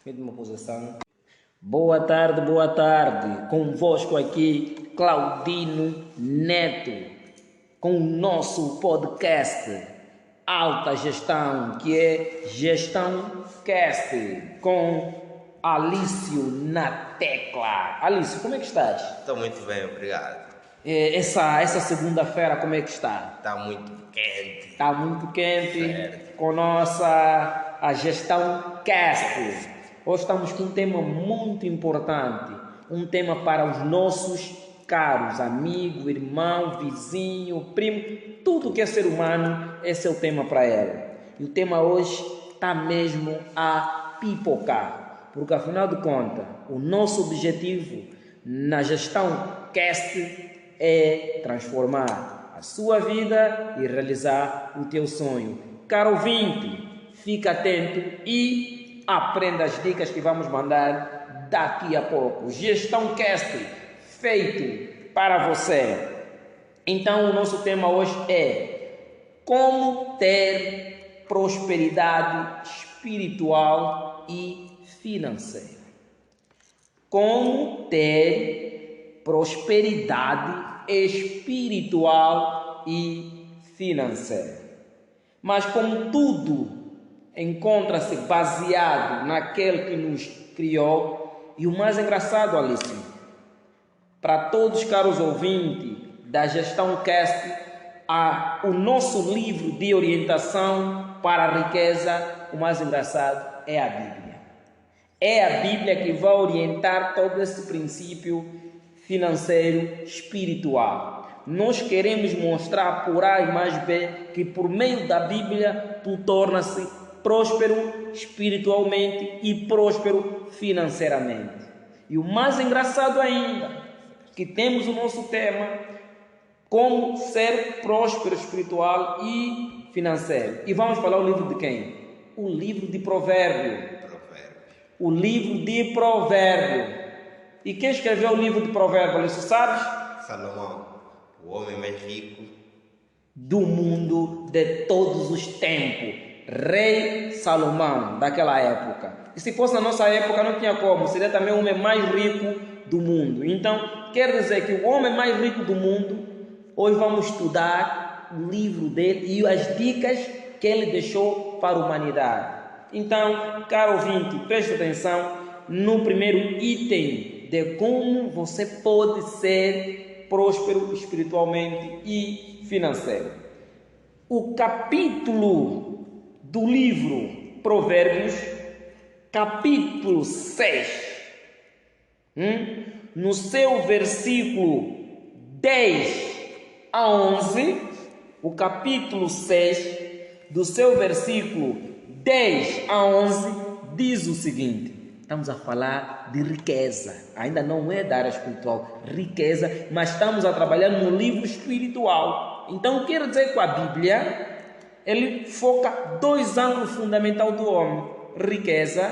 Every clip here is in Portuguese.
Mesma posição. Boa tarde. Convosco aqui, Claudino Neto, com o nosso podcast Alta Gestão, que é Gestão Cast, com Alício na tecla. Alício, como é que estás? Estou muito bem, obrigado. Essa segunda-feira, como é que está? Está muito quente. Está muito quente, Certo. com a Gestão Cast. Hoje estamos com um tema muito importante, um tema para os nossos caros, amigo, irmão, vizinho, primo, tudo que é ser humano, esse é o tema para ele. E o tema hoje está mesmo a pipocar, porque afinal de contas, o nosso objetivo na Gestão Cast é transformar a sua vida e realizar o teu sonho. Caro ouvinte, fica atento e aprenda as dicas que vamos mandar daqui a pouco. Gestão Cast feito para você. Então o nosso tema hoje é como ter prosperidade espiritual e financeira. Como ter prosperidade espiritual e financeira. Mas como tudo encontra-se baseado naquele que nos criou, e o mais engraçado, Alice, para todos caros ouvintes da Gestão Cast, o nosso livro de orientação para a riqueza, o mais engraçado é a Bíblia. É a Bíblia que vai orientar todo esse princípio financeiro espiritual. Nós queremos mostrar por A e mais B que por meio da Bíblia tu torna-se próspero espiritualmente e próspero financeiramente. E o mais engraçado ainda, que temos o nosso tema, como ser próspero espiritual e financeiro. E vamos falar o livro de quem? O livro de Provérbio. O livro de Provérbio. E quem escreveu o livro de Provérbio, você sabes? Salomão, o homem mais rico do mundo de todos os tempos. Rei Salomão, daquela época. E se fosse na nossa época, não tinha como. Seria também o homem mais rico do mundo. Então, quer dizer que o homem mais rico do mundo, hoje vamos estudar o livro dele e as dicas que ele deixou para a humanidade. Então, caro ouvinte, preste atenção no primeiro item de como você pode ser próspero espiritualmente e financeiro. O capítulo do livro Provérbios, capítulo 6, no seu versículo 10 a 11, o capítulo 6, do seu versículo 10 a 11, diz o seguinte: estamos a falar de riqueza, ainda não é da área espiritual, riqueza, mas estamos a trabalhar no livro espiritual. Então quer dizer que a Bíblia, ele foca dois ângulos fundamentais do homem: riqueza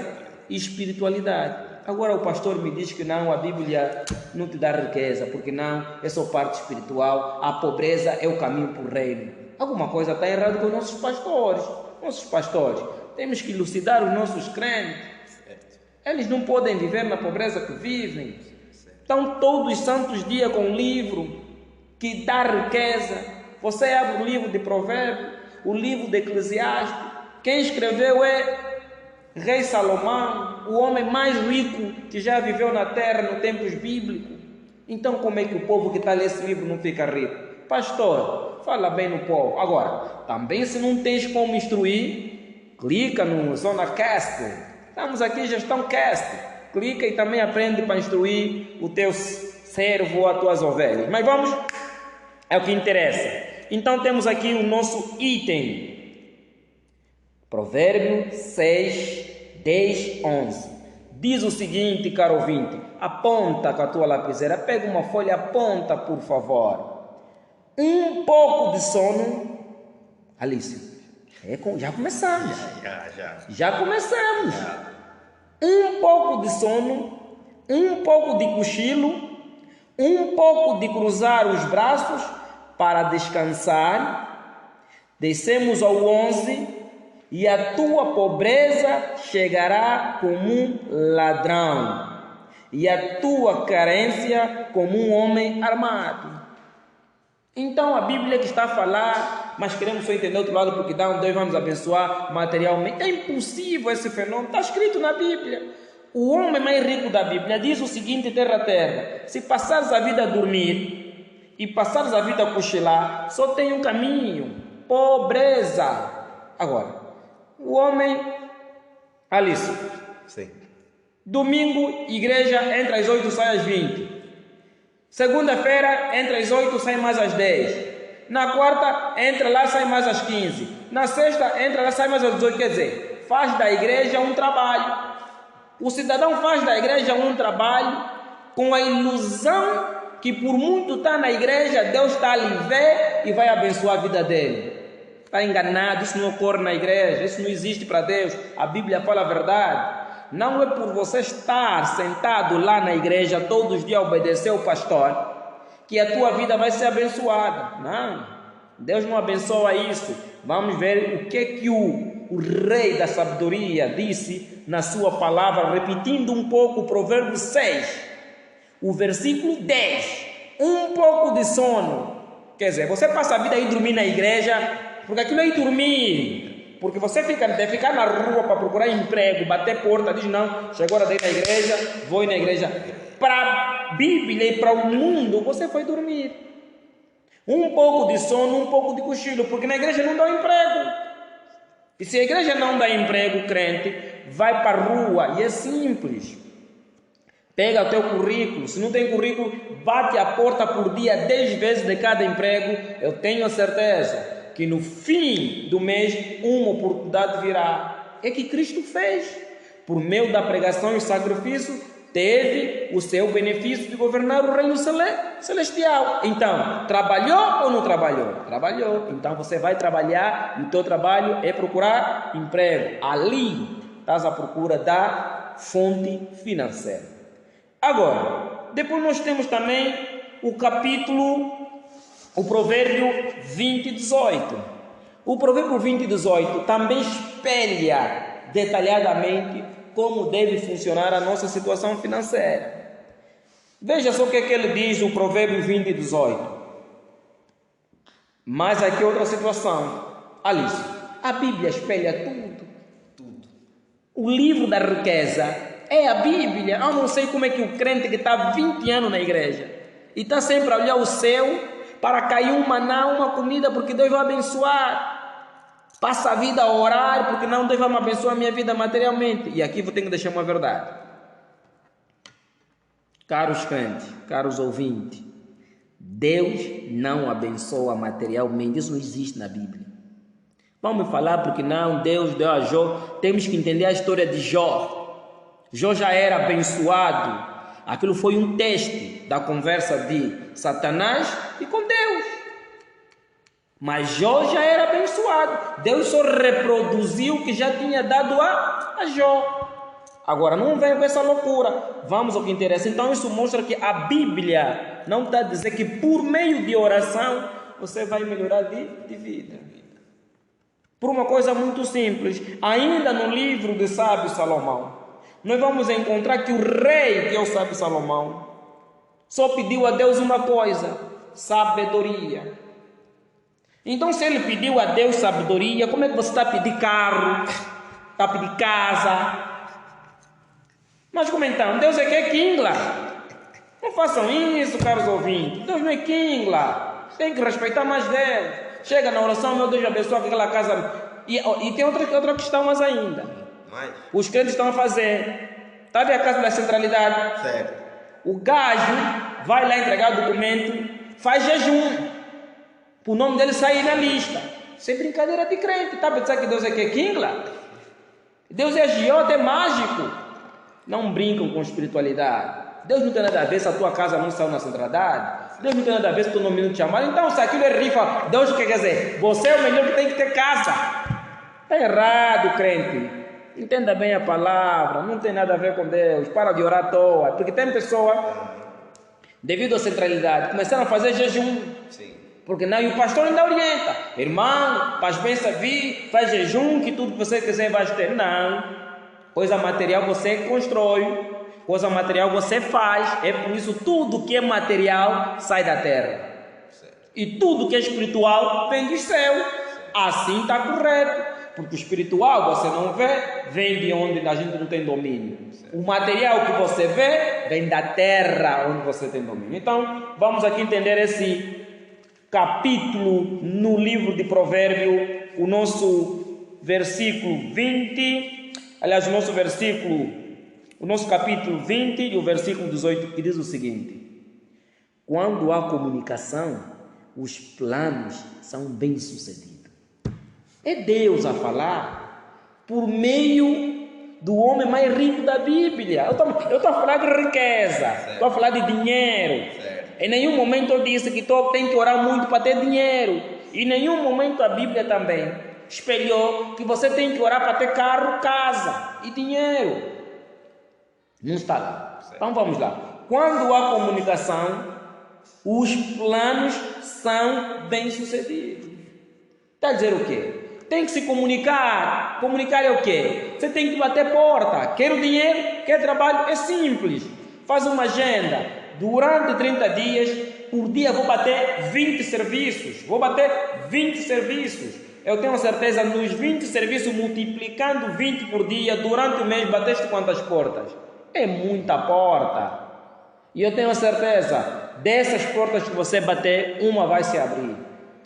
e espiritualidade. Agora o pastor me diz que não, a Bíblia não te dá riqueza, porque não, é só parte espiritual, a pobreza é o caminho para o reino. Alguma coisa está errada com nossos pastores. Temos que elucidar os nossos crentes. Eles não podem viver na pobreza que vivem. Estão todos os santos dias com um livro que dá riqueza. Você abre o livro de Provérbios, o livro de Eclesiastes, quem escreveu é Rei Salomão, o homem mais rico que já viveu na terra nos tempos bíblicos. Então como é que o povo que está lendo esse livro não fica rico? Pastor, fala bem no povo. Agora, também se não tens como instruir, clica no Zona Cast. Estamos aqui, Gestão Cast. Clica e também aprende para instruir o teu servo ou as tuas ovelhas. Mas vamos, é o que interessa. Então temos aqui o nosso item, Provérbio 6, 10, 11. Diz o seguinte, caro ouvinte, aponta com a tua lapiseira, pega uma folha, aponta por favor. Um pouco de sono, Alício, já começamos. Já começamos. Um pouco de sono, um pouco de cochilo, um pouco de cruzar os braços para descansar. Descemos ao 11, e a tua pobreza chegará como um ladrão, e a tua carência como um homem armado. Então a Bíblia que está a falar, mas queremos só entender o outro lado, porque Deus vai nos abençoar materialmente. É impossível esse fenômeno, está escrito na Bíblia. O homem mais rico da Bíblia diz o seguinte, terra, se passares a vida a dormir e passares a vida a cochilar, só tem um caminho, pobreza. Agora, o homem, Alice, Sim. domingo, igreja, entra às 8, sai às 20. Segunda-feira, entra às 8, sai mais às 10. Na quarta, entra lá, sai mais às 15. Na sexta, entra lá, sai mais às 18. Quer dizer, faz da igreja um trabalho. O cidadão faz da igreja um trabalho com a ilusão que por muito estar na igreja, Deus está ali ver e vai abençoar a vida dele. Está enganado, isso não ocorre na igreja, isso não existe para Deus. A Bíblia fala a verdade. Não é por você estar sentado lá na igreja todos os dias obedecer o pastor que a tua vida vai ser abençoada. Não, Deus não abençoa isso. Vamos ver o que o rei da sabedoria disse na sua palavra, repetindo um pouco o provérbio 6, o versículo 10. Um pouco de sono. Quer dizer, você passa a vida aí dormir na igreja, porque aquilo é ir dormir. Porque você deve ficar na rua para procurar emprego, bater porta, diz não, chegou a hora de ir na igreja, vou ir na igreja. Para a Bíblia e para o mundo, você foi dormir. Um pouco de sono, um pouco de cochilo, porque na igreja não dá emprego. E se a igreja não dá emprego, o crente vai para a rua, e é simples. Pega o teu currículo, se não tem currículo, bate a porta por dia 10 vezes de cada emprego. Eu tenho a certeza que no fim do mês uma oportunidade virá. É que Cristo fez. Por meio da pregação e sacrifício, teve o seu benefício de governar o reino celestial. Então, trabalhou ou não trabalhou? Trabalhou. Então você vai trabalhar e o teu trabalho é procurar emprego. Ali estás à procura da fonte financeira. Agora, depois nós temos também o provérbio 20:18. O provérbio 20:18 também espelha detalhadamente como deve funcionar a nossa situação financeira. Veja só o que ele diz, o provérbio 20:18. Mas aqui outra situação. Alice, a Bíblia espelha tudo. O livro da riqueza é a Bíblia. Eu não sei como é que o crente que está 20 anos na igreja e está sempre a olhar o céu para cair um maná, uma comida, porque Deus vai abençoar. Passa a vida a orar, porque não, Deus vai me abençoar a minha vida materialmente. E aqui eu tenho que deixar uma verdade. Caros crentes, caros ouvintes, Deus não abençoa materialmente. Isso não existe na Bíblia. Vamos falar porque não, Deus deu a Jó. Temos que entender a história de Jó. Jó já era abençoado. Aquilo foi um teste da conversa de Satanás e com Deus. Mas Jó já era abençoado. Deus só reproduziu o que já tinha dado a Jó. Agora não vem com essa loucura. Vamos ao que interessa. Então isso mostra que a Bíblia não está a dizer que por meio de oração você vai melhorar de vida. Por uma coisa muito simples. Ainda no livro de Sábio Salomão, nós vamos encontrar que o rei, que é o sábio Salomão, só pediu a Deus uma coisa: sabedoria. Então, se ele pediu a Deus sabedoria, como é que você está a pedir carro, está a pedir casa? Mas como então? Deus é que é Kingla. Não façam isso, caros ouvintes. Deus não é Kingla. Tem que respeitar mais Deus. Chega na oração, meu Deus abençoa aquela casa. E tem outra questão mais ainda. Os crentes estão a fazer. Está a ver a casa da centralidade? Certo. O gajo vai lá entregar o documento, faz jejum, para o nome dele sair na lista. Isso é brincadeira de crente. Está a pensar que Deus é que Kingla? Deus é agiota, é mágico. Não brincam com espiritualidade. Deus não tem nada a ver se a tua casa não saiu na centralidade. Deus não tem nada a ver se o teu nome não te chamaram. Então, se aquilo é rifa, Deus quer dizer, você é o melhor que tem que ter casa. Está errado, crente. Entenda bem a palavra, não tem nada a ver com Deus. Para de orar à toa. Porque tem pessoa, devido à centralidade, começaram a fazer jejum. Sim. Porque não, e o pastor ainda orienta: irmão, faz bem servir, faz jejum, que tudo que você quiser vai ter. Não, coisa material você constrói, coisa material você faz. É por isso tudo que é material sai da terra. E tudo que é espiritual vem do céu. Assim está correto. Porque o espiritual você não vê, vem de onde a gente não tem domínio. O material que você vê vem da terra onde você tem domínio. Então, vamos aqui entender esse capítulo no livro de Provérbio, o nosso versículo 20, aliás, o nosso capítulo 20 e o versículo 18, que diz o seguinte: quando há comunicação, os planos são bem-sucedidos. É Deus a falar por meio do homem mais rico da Bíblia. Eu estou a falar de riqueza, estou a falar de dinheiro. Em nenhum momento eu disse que tem que orar muito para ter dinheiro. Em nenhum momento a Bíblia também espelhou que você tem que orar para ter carro, casa e dinheiro. Não está lá. Então vamos lá. Quando há comunicação, os planos são bem-sucedidos. Está a dizer o quê? Tem que se comunicar. Comunicar é o quê? Você tem que bater porta. Quer o dinheiro? Quer trabalho? É simples. Faz uma agenda. Durante 30 dias, por dia vou bater 20 serviços. Eu tenho certeza, nos 20 serviços, multiplicando 20 por dia, durante o mês, bateste quantas portas? É muita porta. E eu tenho certeza, dessas portas que você bater, uma vai se abrir.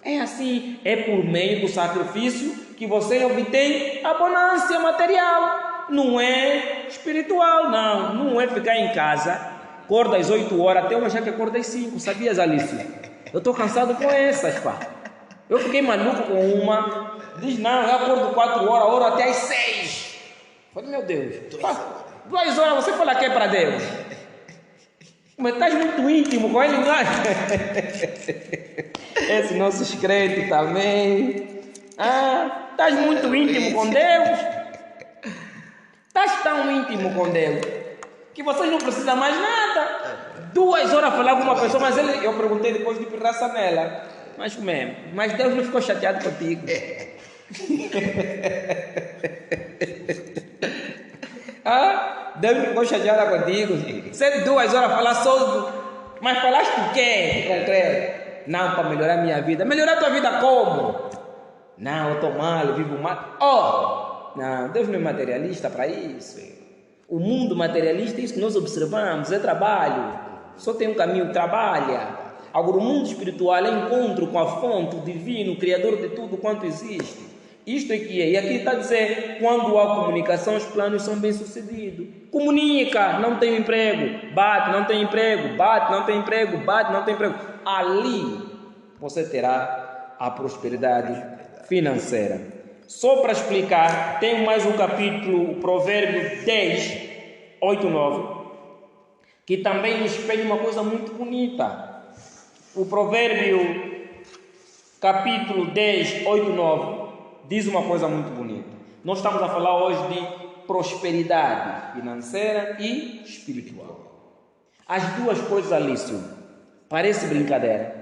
É assim, é por meio do sacrifício que você obtém a bonança material. Não é espiritual, não é ficar em casa, acorda às 8 horas, até uma já que acorda às 5, sabias, Alice? Eu estou cansado com essas, pá. Eu fiquei maluco com uma, diz não, eu acordo 4 horas, oro até às 6. Falei, meu Deus, 2 horas você fala que é para Deus. Mas estás muito íntimo com ele, não é? Esses nossos crentes também. Estás muito íntimo com Deus. Estás tão íntimo com Deus que vocês não precisam mais nada. 2 horas falar com uma pessoa, mas eu perguntei depois de pirraça nela. Mas Deus não ficou chateado contigo. Deus não ficou chateado contigo. Você 2 horas falar só, mas falaste o quê? Concreto. Não, para melhorar a minha vida. Melhorar a tua vida como? Não, eu estou mal, eu vivo mal. Não, Deus não é materialista para isso. O mundo materialista é isso que nós observamos, é trabalho. Só tem um caminho, trabalha. Agora o mundo espiritual é encontro com a fonte, o divino, o criador de tudo quanto existe. Isto é que é. E aqui está a dizer, quando há comunicação, os planos são bem-sucedidos. Comunica, não tem emprego, bate, não tem emprego, bate, não tem emprego, bate, não tem emprego. Ali você terá a prosperidade financeira. Só para explicar, tem mais um capítulo, o Provérbio 10, 8, 9, que também nos espelha uma coisa muito bonita. O Provérbio, capítulo 10, 8, 9, diz uma coisa muito bonita. Nós estamos a falar hoje de prosperidade financeira e espiritual. As duas coisas, Alício, parece brincadeira.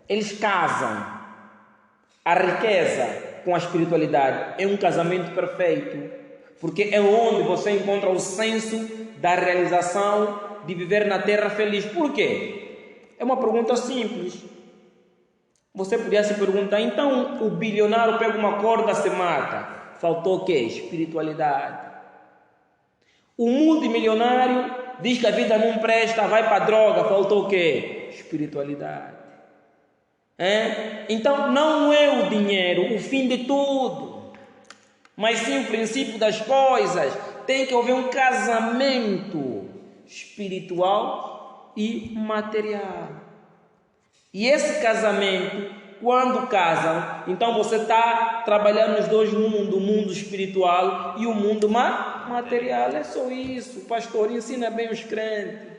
Eles casam. A riqueza com a espiritualidade é um casamento perfeito, porque é onde você encontra o senso da realização de viver na terra feliz. Por quê? É uma pergunta simples. Você podia se perguntar, então o bilionário pega uma corda, se mata. Faltou o quê? Espiritualidade. O multimilionário diz que a vida não presta, vai para a droga. Faltou o quê? Espiritualidade. Então não é o dinheiro o fim de tudo, mas sim o princípio das coisas. Tem que haver um casamento espiritual e material. E esse casamento, quando casam, então você está trabalhando nos dois mundos, o mundo espiritual e o mundo material. É só isso. O pastor ensina bem os crentes.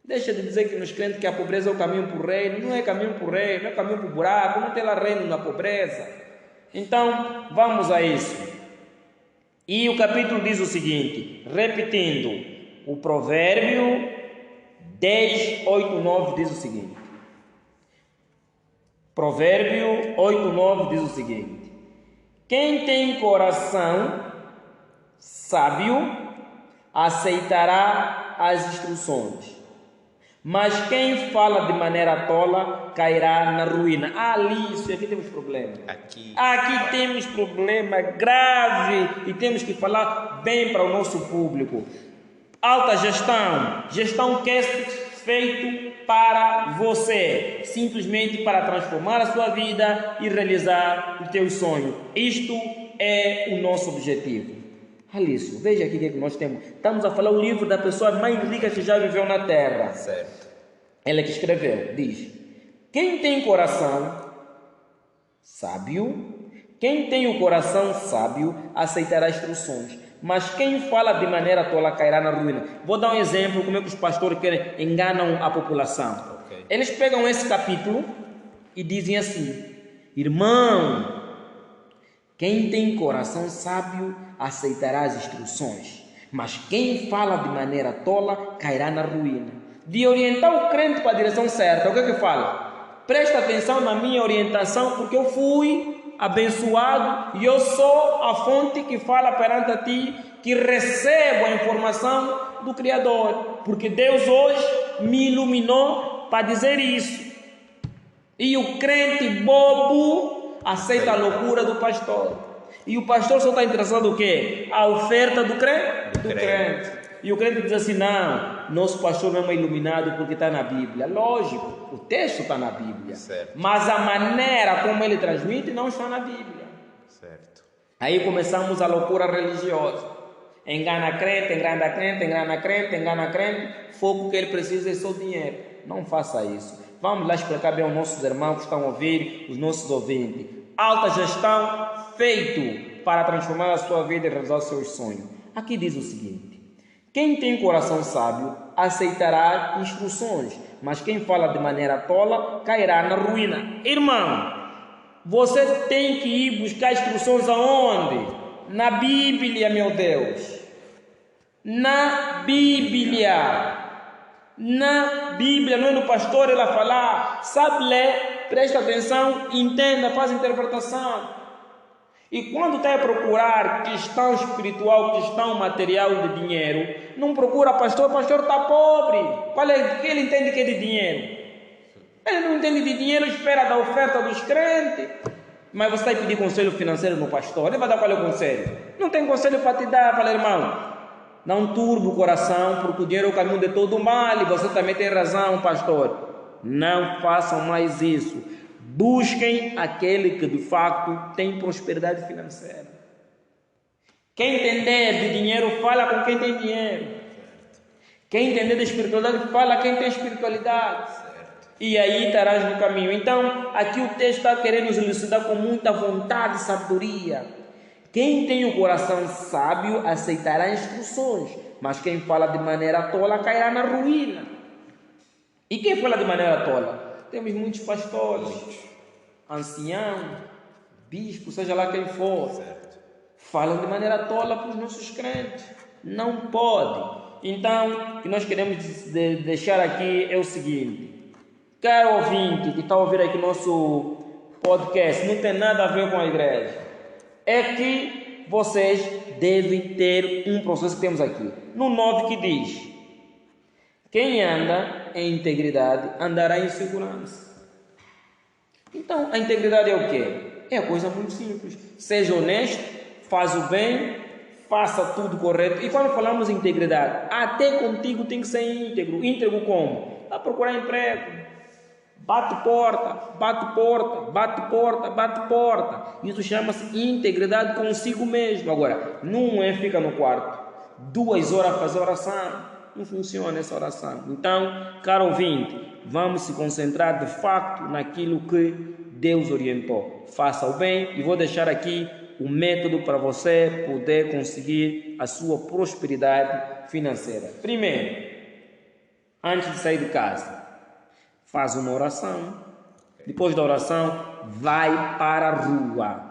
Deixa de dizer que nos crentes que a pobreza é o caminho para o reino. Não é caminho para o reino, é caminho para o buraco. Não tem lá reino na pobreza. Então, vamos a isso. E o capítulo diz o seguinte, repetindo, o Provérbio 10, 8, 9 diz o seguinte: Provérbio 8:9 diz o seguinte: quem tem coração sábio aceitará as instruções, mas quem fala de maneira tola cairá na ruína. Isso, aqui temos problema. Aqui temos problema grave e temos que falar bem para o nosso público. Alta gestão cast feito para você, simplesmente para transformar a sua vida e realizar o teu sonho. Isto é o nosso objetivo. Alício, veja aqui o que nós temos. Estamos a falar o livro da pessoa mais rica que já viveu na Terra. Certo. Ela que escreveu, diz: quem tem coração sábio, quem tem o coração sábio aceitará instruções, mas quem fala de maneira tola cairá na ruína. Vou dar um exemplo como é que os pastores enganam a população. Okay. Eles pegam esse capítulo e dizem assim: irmão, quem tem coração sábio aceitará as instruções, mas quem fala de maneira tola cairá na ruína. De orientar o crente para a direção certa, o que é que fala? Presta atenção na minha orientação, porque eu fui abençoado e eu sou a fonte que fala perante a ti, que recebo a informação do Criador, porque Deus hoje me iluminou para dizer isso. E o crente bobo aceita a loucura do pastor. E o pastor só está interessado no quê? A oferta do crente. E o crente diz assim: não, nosso pastor não é iluminado porque está na Bíblia. Lógico, o texto está na Bíblia. Certo. Mas a maneira como ele transmite não está na Bíblia. Certo. Aí começamos a loucura religiosa. Engana crente, engana crente, engana crente, engana crente. Foco que ele precisa é só dinheiro. Não faça isso. Vamos lá explicar bem aos nossos irmãos que estão a ouvir, os nossos ouvintes. Alta gestão feito para transformar a sua vida e realizar os seus sonhos. Aqui diz o seguinte: quem tem coração sábio aceitará instruções, mas quem fala de maneira tola cairá na ruína. Irmão, você tem que ir buscar instruções aonde? Na Bíblia, meu Deus. Na Bíblia. Na Bíblia, não é no pastor ele a falar. Sabe ler, presta atenção, entenda, faz interpretação. E quando está a procurar questão espiritual, questão material de dinheiro, não procura pastor, o pastor está pobre. Qual é que ele entende que é de dinheiro? Ele não entende de dinheiro, espera da oferta dos crentes. Mas você vai pedir conselho financeiro no pastor, ele vai dar qual é o conselho? Não tem conselho para te dar. Fala, irmão, não turbe o coração, porque o dinheiro é o caminho de todo mal, e você também tem razão, pastor. Não façam mais isso. Busquem aquele que de facto tem prosperidade financeira. Quem entender de dinheiro, fala com quem tem dinheiro. Quem entender de espiritualidade, fala quem tem espiritualidade. E aí estarás no caminho. Então, aqui o texto está querendo nos elucidar com muita vontade e sabedoria. Quem tem o coração sábio aceitará instruções, mas quem fala de maneira tola cairá na ruína. E quem fala de maneira tola? Temos muitos pastores, anciãos, bispos, seja lá quem for, falam de maneira tola para os nossos crentes. Não pode. Então, o que nós queremos deixar aqui é o seguinte: caro ouvinte que está a ouvir aqui nosso podcast, não tem nada a ver com a igreja. É que vocês devem ter um processo que temos aqui. No 9 que diz: quem anda em integridade andará em segurança. Então, a integridade é o quê? É a coisa muito simples. Seja honesto, faz o bem, faça tudo correto. E quando falamos em integridade, até contigo tem que ser íntegro. Íntegro como? A procurar emprego. Bate porta, bate porta, bate porta, bate porta. Isso chama-se integridade consigo mesmo. Agora, não é fica no quarto 2 horas a fazer oração. Não funciona essa oração. Então, caro ouvinte, vamos se concentrar de facto naquilo que Deus orientou. Faça o bem, e vou deixar aqui o método para você poder conseguir a sua prosperidade financeira. Primeiro, antes de sair de casa, faz uma oração. Depois da oração, vai para a rua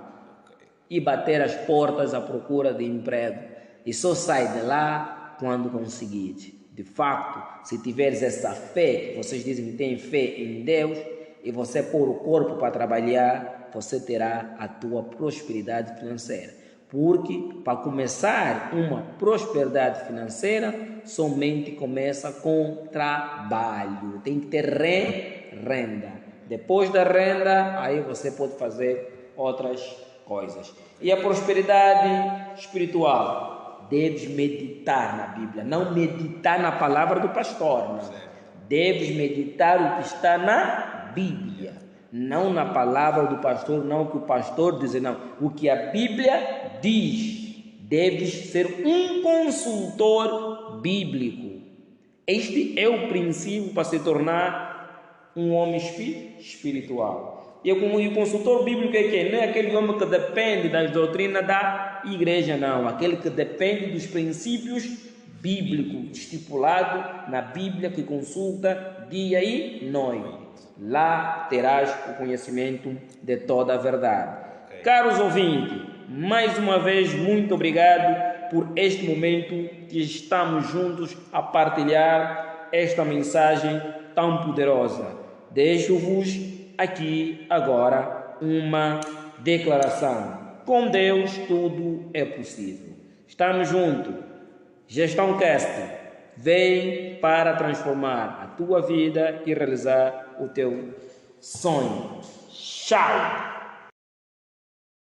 e bater as portas à procura de emprego. E só sai de lá quando conseguir. De facto, se tiveres essa fé, que vocês dizem que têm fé em Deus, e você pôr o corpo para trabalhar, você terá a tua prosperidade financeira. Porque para começar uma prosperidade financeira, somente começa com trabalho. Tem que ter renda. Depois da renda, aí você pode fazer outras coisas. E a prosperidade espiritual? Deves meditar na Bíblia, não meditar na palavra do pastor, não. Deves meditar o que está na Bíblia, não na palavra do pastor, não o que o pastor diz, não. O que a Bíblia diz. Deves ser um consultor bíblico. Este é o princípio para se tornar um homem espiritual. E o consultor bíblico é quem? Não é aquele homem que depende das doutrinas da igreja, não. Aquele que depende dos princípios bíblicos estipulados na Bíblia, que consulta dia e noite. Lá terás o conhecimento de toda a verdade. Caros ouvintes, mais uma vez, muito obrigado por este momento que estamos juntos a partilhar esta mensagem tão poderosa. Deixo-vos aqui agora uma declaração. Com Deus tudo é possível. Estamos juntos. Gestão Cast vem para transformar a tua vida e realizar o teu sonho. Tchau!